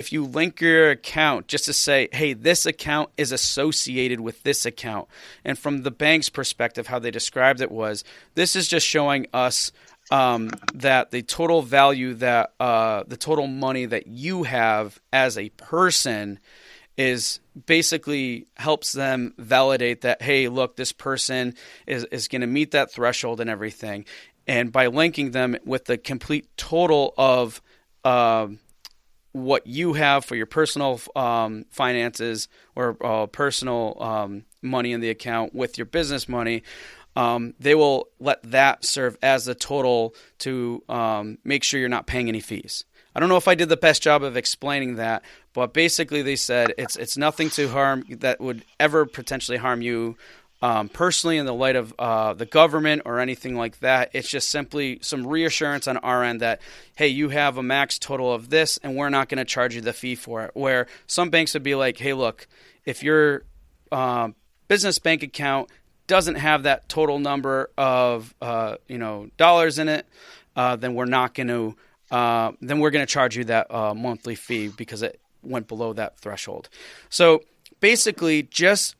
if you link your account just to say, hey, this account is associated with this account. And from the bank's perspective, how they described it was, this is just showing us that the total value that the total money that you have as a person is basically helps them validate that, hey, look, this person is going to meet that threshold and everything. And by linking them with the complete total of what you have for your personal finances or personal money in the account with your business money, they will let that serve as the total to make sure you're not paying any fees. I don't know if I did the best job of explaining that, but basically they said it's nothing to harm that would ever potentially harm you personally in the light of the government or anything like that. It's just simply some reassurance on our end that, hey, you have a max total of this and we're not going to charge you the fee for it. Where some banks would be like, hey, look, if your business bank account doesn't have that total number of dollars in it, then we're not going to then we're going to charge you that monthly fee because it went below that threshold. So basically, just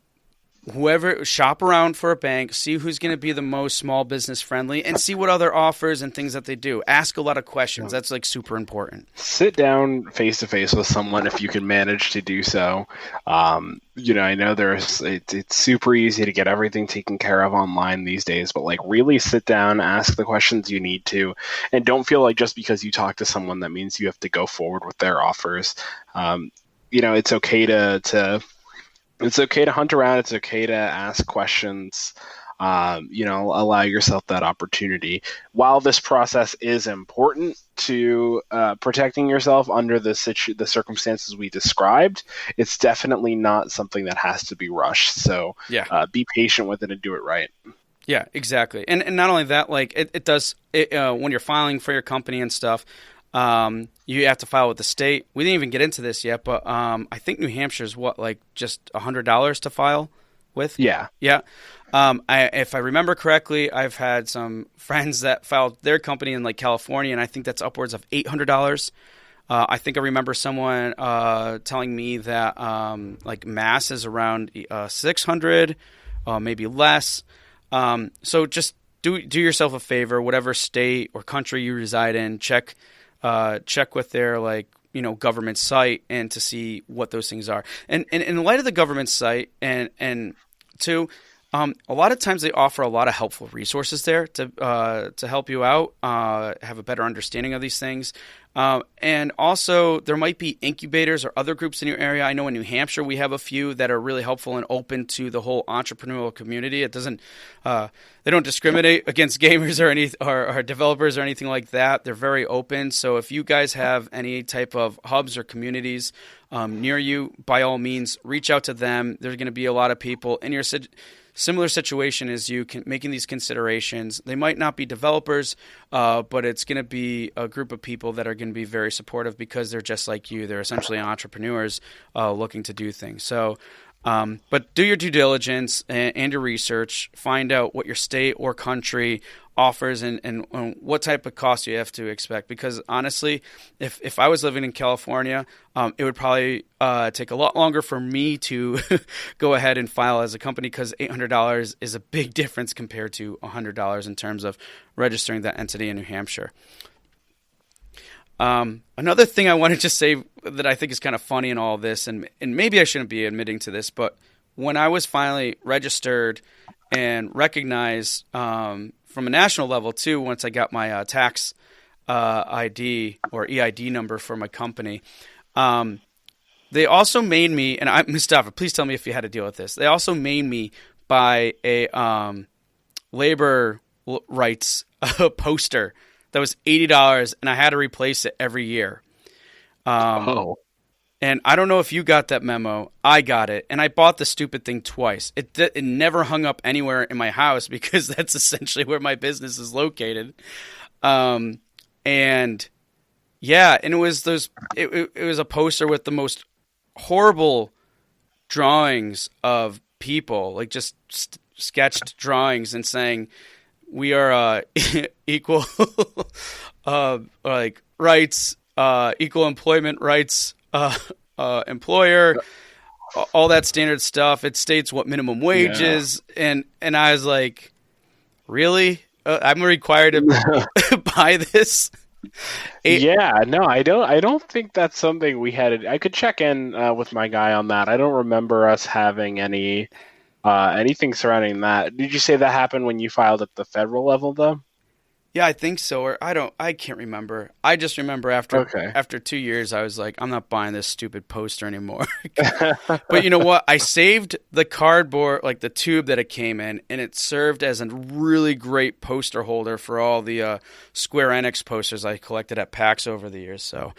whoever shop around for a bank, see who's going to be the most small business friendly, and see what other offers and things that they do. Ask a lot of questions. That's like super important. Sit down face to face with someone if you can manage to do so. I know it's super easy to get everything taken care of online these days, but like really sit down, ask the questions you need to, and don't feel like just because you talk to someone that means you have to go forward with their offers. It's okay to It's okay to hunt around. It's okay to ask questions. Allow yourself that opportunity. While this process is important to protecting yourself under the circumstances we described, it's definitely not something that has to be rushed. So be patient with it and do it right. Yeah, exactly. And not only that, like it does when you're filing for your company and stuff. You have to file with the state. We didn't even get into this yet, but I think New Hampshire is just $100 to file with? Yeah. Yeah. If I remember correctly, I've had some friends that filed their company in like California, and I think that's upwards of $800. I think I remember someone telling me that like Mass is around 600, maybe less. So just do yourself a favor, whatever state or country you reside in, check with their government site and to see what those things are. And in light of the government site and two, a lot of times they offer a lot of helpful resources there to help you out, have a better understanding of these things. And also there might be incubators or other groups in your area. I know in New Hampshire we have a few that are really helpful and open to the whole entrepreneurial community. It doesn't they don't discriminate against gamers or developers or anything like that. They're very open. So if you guys have any type of hubs or communities near you, by all means, reach out to them. There's going to be a lot of people in your similar situation as you making these considerations. They might not be developers, but it's going to be a group of people that are going to be very supportive because they're just like you. They're essentially entrepreneurs looking to do things. So, but do your due diligence and your research. Find out what your state or country offers and what type of cost you have to expect. Because honestly, if I was living in California, it would probably take a lot longer for me to go ahead and file as a company because $800 is a big difference compared to $100 in terms of registering that entity in New Hampshire. Another thing I wanted to say that I think is kind of funny in all of this, and maybe I shouldn't be admitting to this, but when I was finally registered and recognized from a national level too, once I got my tax ID or EID number for my company, they also made me, and Mustapha, please tell me if you had to deal with this. They also made me buy a labor rights poster that was $80, and I had to replace it every year. And I don't know if you got that memo. I got it, and I bought the stupid thing twice. It never hung up anywhere in my house because that's essentially where my business is located. And it was it was a poster with the most horrible drawings of people, like just sketched drawings and saying we are equal like rights, equal employment rights uh, employer, all that standard stuff. It states what minimum wage Yeah. is, and I was like, really? I'm required to buy this? Yeah, no, I don't. I don't think that's something we had. I could check in with my guy on that. I don't remember us having anything surrounding that. Did you say that happened when you filed at the federal level, though? Yeah, I think so. Or I can't remember. I just remember Okay. after 2 years, I was like, I'm not buying this stupid poster anymore. But you know what? I saved the cardboard, like the tube that it came in, and it served as a really great poster holder for all the Square Enix posters I collected at PAX over the years. So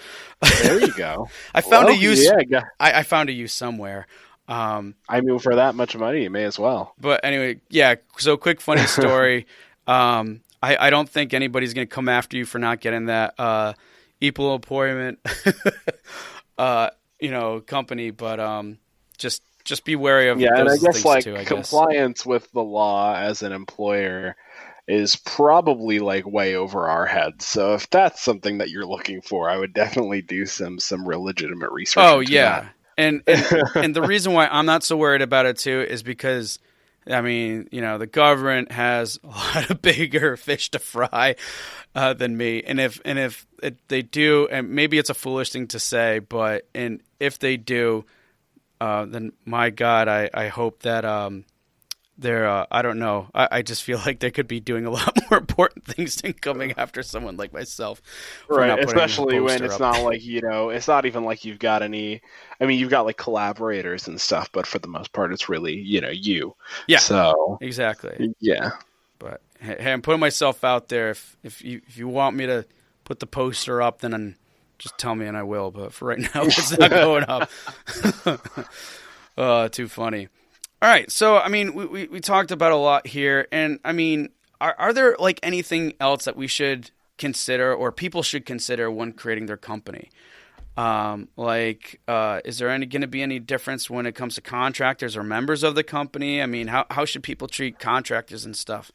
There you go. I found a use. Yeah. I found a use somewhere. I mean, for that much money, you may as well. But anyway, yeah. So quick funny story. I don't think anybody's going to come after you for not getting that equal employment, company. But just be wary of Yeah, and I those guess things like too. I guess. compliance with the law as an employer is probably like way over our heads. So if that's something that you're looking for, I would definitely do some legitimate research Oh into yeah, and that. the reason why I'm not so worried about it too is because, I mean, the government has a lot of bigger fish to fry than me, and if they do, and maybe it's a foolish thing to say, but if they do, then my God, I hope that they're I don't know. I just feel like they could be doing a lot more important things than coming after someone like myself for Right, not putting a especially when poster it's up. not like, it's not even like you've got any, I mean, you've got like collaborators and stuff, but for the most part, it's really, you. Yeah, So, exactly. yeah. But hey, I'm putting myself out there. If you want me to put the poster up, then just tell me and I will. But for right now, it's not going up. Too funny. All right, so I mean, we talked about a lot here, and I mean, are there like anything else that we should consider or people should consider when creating their company? Is there going to be any difference when it comes to contractors or members of the company? I mean, how should people treat contractors and stuff?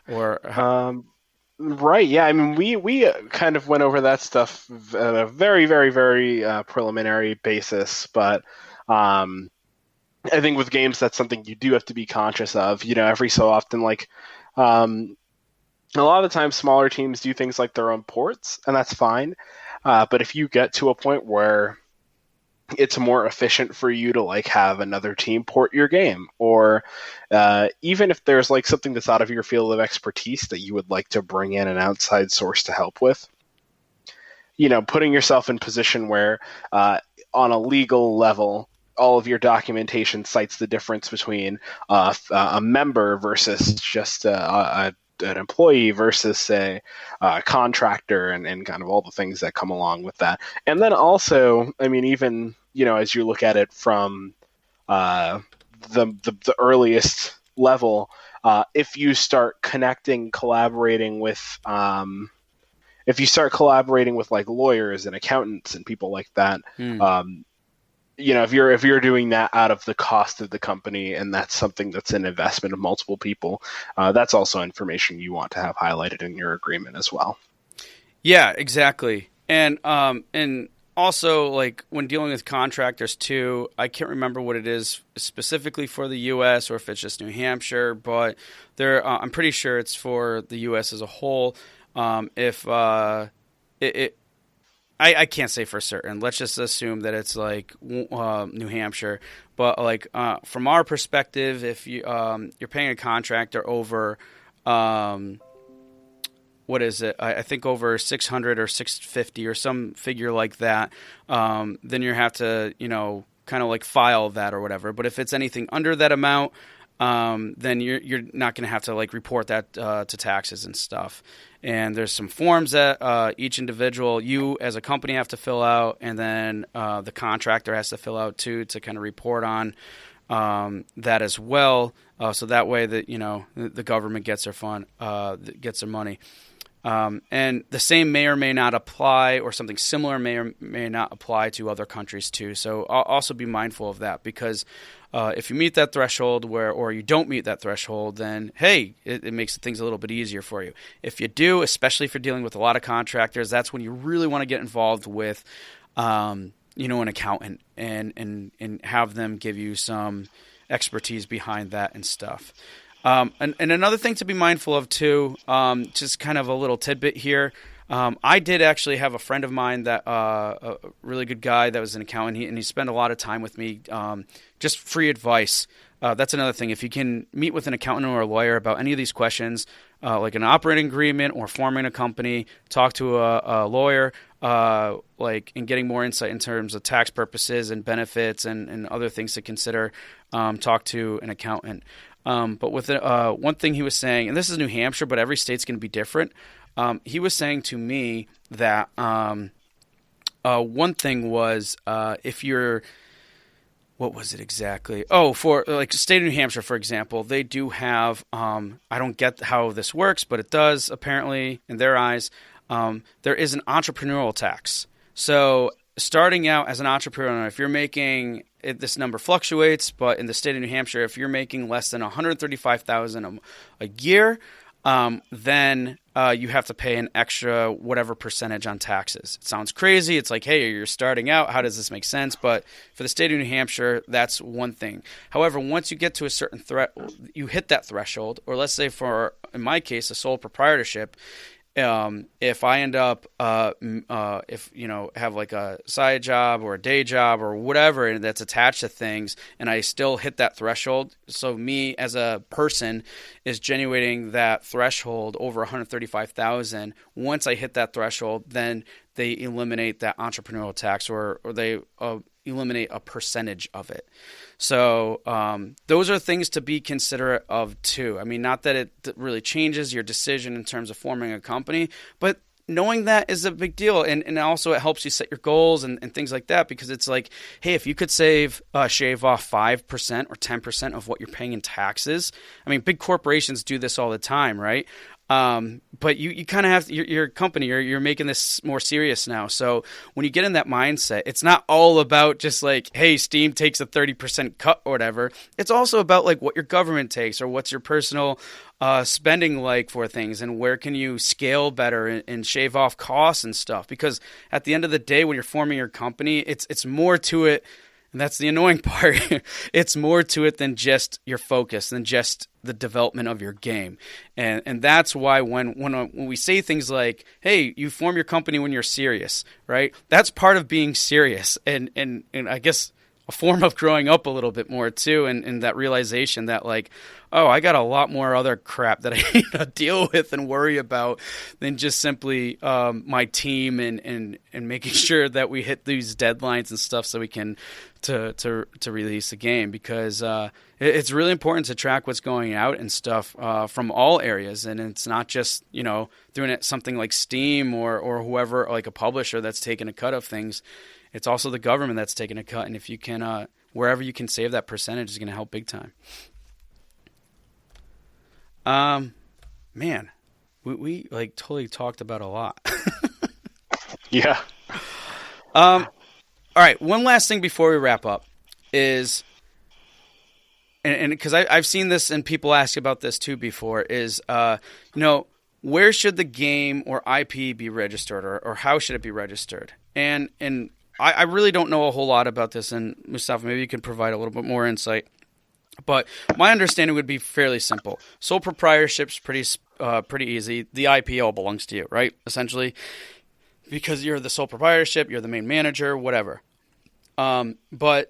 Or Right, yeah. I mean, we kind of went over that stuff at a very, very, very preliminary basis, but I think with games, that's something you do have to be conscious of. Every so often, like a lot of the time, smaller teams do things like their own ports, and that's fine. But if you get to a point where it's more efficient for you to like have another team port your game, or even if there's like something that's out of your field of expertise that you would like to bring in an outside source to help with, putting yourself in position where on a legal level, all of your documentation cites the difference between a member versus just an employee versus, say, a contractor, and kind of all the things that come along with that. And then also, I mean, even, as you look at it from the earliest level, if you start collaborating with like lawyers and accountants and people like that, if you're doing that out of the cost of the company, and that's something that's an investment of multiple people, that's also information you want to have highlighted in your agreement as well. Yeah, exactly. And also, like, when dealing with contractors too, I can't remember what it is specifically for the U.S. or if it's just New Hampshire, but I'm pretty sure it's for the U.S. as a whole. I can't say for certain. Let's just assume that it's like New Hampshire. But like from our perspective, if you're paying a contractor over what is it? I think over 600 or 650 or some figure like that, then you have to kind of like file that or whatever. But if it's anything under that amount, then you're not going to have to like report that to taxes and stuff. And there's some forms that each individual, you as a company, have to fill out, and then the contractor has to fill out too, to kind of report on that as well. So that way that the government gets their gets their money. And the same may or may not apply, or something similar may or may not apply to other countries too. So I'll also be mindful of that, because if you meet that threshold or you don't meet that threshold, then hey, it makes things a little bit easier for you. If you do, especially if you're dealing with a lot of contractors, that's when you really want to get involved with an accountant and have them give you some expertise behind that and stuff. And another thing to be mindful of too, just kind of a little tidbit here. I did actually have a friend of mine that a really good guy that was an accountant, and he spent a lot of time with me, just free advice. That's another thing. If you can meet with an accountant or a lawyer about any of these questions, like an operating agreement or forming a company, talk to a lawyer, and getting more insight in terms of tax purposes and benefits and other things to consider, talk to an accountant. But with one thing he was saying, and this is New Hampshire, but every state's going to be different. He was saying to me that one thing was if you're – what was it exactly? Oh, for like state of New Hampshire, for example, they do have I don't get how this works, but it does apparently in their eyes. There is an entrepreneurial tax. So starting out as an entrepreneur, if you're making this number fluctuates, but in the state of New Hampshire, if you're making less than $135,000 a year, then you have to pay an extra whatever percentage on taxes. It sounds crazy. It's like, hey, you're starting out. How does this make sense? But for the state of New Hampshire, that's one thing. However, once you get to a certain you hit that threshold, or let's say in my case, a sole proprietorship, if I end up, have like a side job or a day job or whatever that's attached to things, and I still hit that threshold. So me as a person is generating that threshold over 135,000. Once I hit that threshold, then they eliminate that entrepreneurial tax, or they eliminate a percentage of it. So those are things to be considerate of too. I mean, not that it really changes your decision in terms of forming a company, but knowing that is a big deal. And also it helps you set your goals and things like that, because it's like, hey, if you could shave off 5% or 10% of what you're paying in taxes. I mean, big corporations do this all the time, right? But you kind of have your company, you're making this more serious now. So when you get in that mindset, it's not all about just like, hey, Steam takes a 30% cut or whatever. It's also about like what your government takes, or what's your personal spending like for things, and where can you scale better and shave off costs and stuff. Because at the end of the day, when you're forming your company, it's more to it. And that's the annoying part. It's more to it than just your focus, than just the development of your game. And that's why when we say things like, hey, you form your company when you're serious, right? That's part of being serious. And I guess a form of growing up a little bit more too, and that realization that like, oh, I got a lot more other crap that I need to deal with and worry about than just simply my team and making sure that we hit these deadlines and stuff so we can to release the game. Because it's really important to track what's going out and stuff from all areas, and it's not just doing it something like Steam or whoever, like a publisher that's taking a cut of things. It's also the government that's taking a cut, and if you can, wherever you can save that percentage is going to help big time. Man, we like totally talked about a lot. Yeah. All right. One last thing before we wrap up is, and because I've seen this and people ask about this too before, is where should the game or IP be registered, or how should it be registered? And I really don't know a whole lot about this, and Mustapha, maybe you can provide a little bit more insight. But my understanding would be fairly simple. Sole proprietorship's pretty easy. The IP all belongs to you, right? Essentially, because you're the sole proprietorship, you're the main manager, whatever. But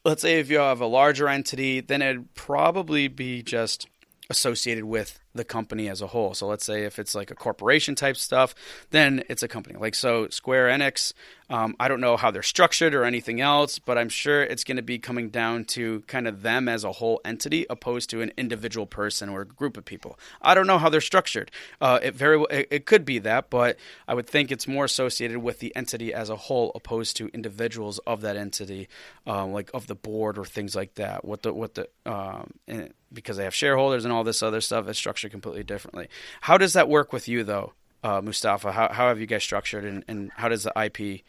let's say if you have a larger entity, then it'd probably be just associated with the company as a whole. So let's say if it's like a corporation type stuff, then it's a company. Like so Square Enix, I don't know how they're structured or anything else, but I'm sure it's going to be coming down to kind of them as a whole entity opposed to an individual person or a group of people. I don't know how they're structured. It could be that, but I would think it's more associated with the entity as a whole opposed to individuals of that entity, like of the board or things like that. Because they have shareholders and all this other stuff, it's structured completely differently. How does that work with you, though, Mustapha? How have you guys structured, and how does the IP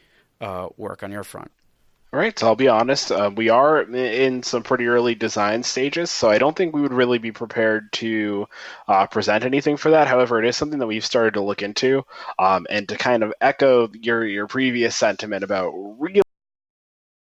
work on your front? All right, so I'll be honest, we are in some pretty early design stages, so I don't think we would really be prepared to present anything for that. However, it is something that we've started to look into, and to kind of echo your previous sentiment about really